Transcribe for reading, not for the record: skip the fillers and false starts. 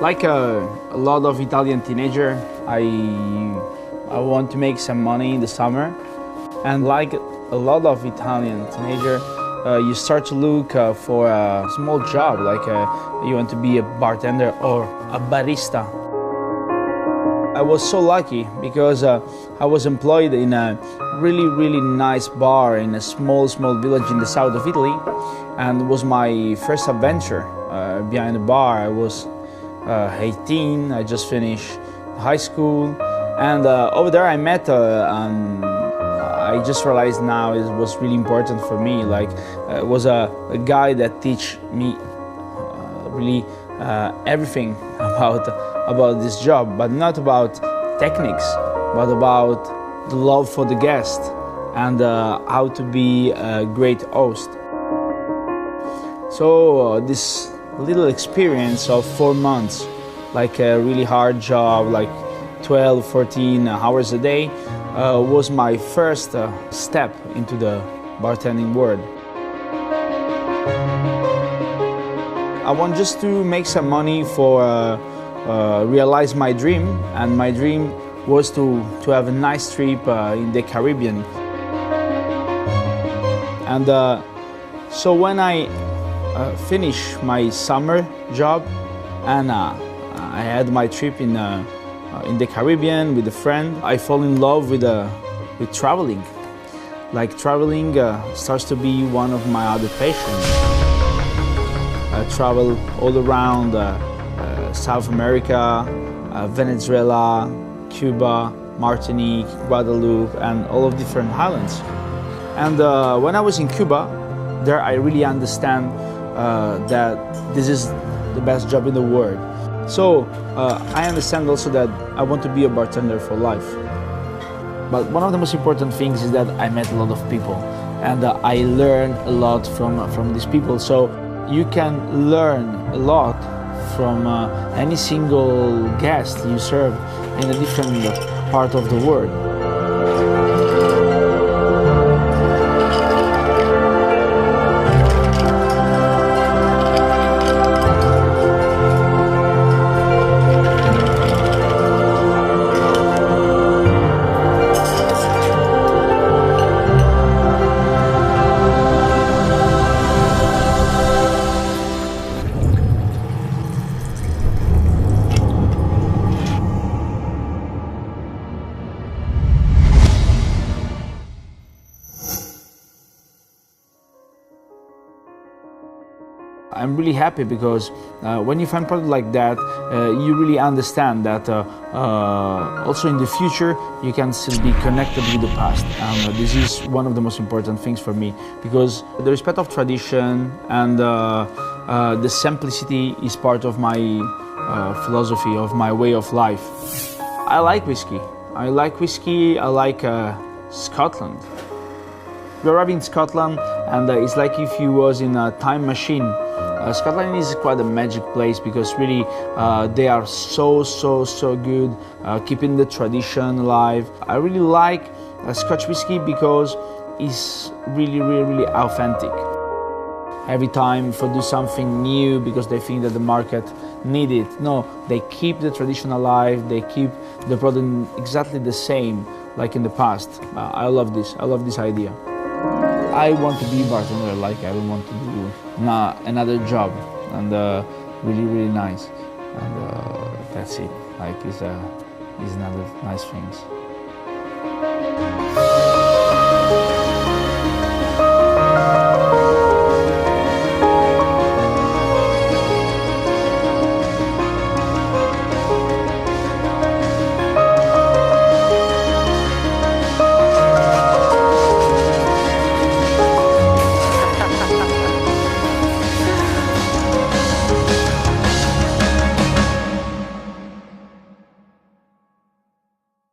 Like a lot of Italian teenager, I want to make some money in the summer, and like a lot of Italian teenager, you start to look for a small job, like you want to be a bartender or a barista. I was so lucky because I was employed in a really nice bar in a small village in the south of Italy, and it was my first adventure behind the bar. I was 18, I just finished high school, and over there I met I just realized now it was really important for me. Like it was a guy that teach me really everything about this job, but not about techniques, but about the love for the guest and how to be a great host. So this little experience of 4 months, like a really hard job, like 12, 14 hours a day, was my first step into the bartending world. I want just to make some money for realize my dream, and my dream was to have a nice trip in the Caribbean. And so when I finished my summer job and I had my trip in the Caribbean with a friend, I fall in love with traveling. Like traveling starts to be one of my other passions. I travel all around South America, Venezuela, Cuba, Martinique, Guadeloupe, and all of different islands. And when I was in Cuba, there I really understand that this is the best job in the world. So I understand also that I want to be a bartender for life. But one of the most important things is that I met a lot of people, and I learned a lot from these people. So you can learn a lot from any single guest you serve in a different part of the world. I'm really happy because when you find a product like that, you really understand that also in the future you can still be connected with the past. And this is one of the most important things for me, because the respect of tradition and the simplicity is part of my philosophy, of my way of life. I like whiskey. I like Scotland. We arrived in Scotland, and it's like if you was in a time machine. Scotland is quite a magic place because really they are so good keeping the tradition alive. I really like Scotch whiskey because it's really authentic. Every time they do something new because they think that the market needs it. No, they keep the tradition alive, they keep the product exactly the same like in the past. I love this idea. I want to be a bartender, like I don't want to do another job, and really nice, and that's it. Like it's another nice things.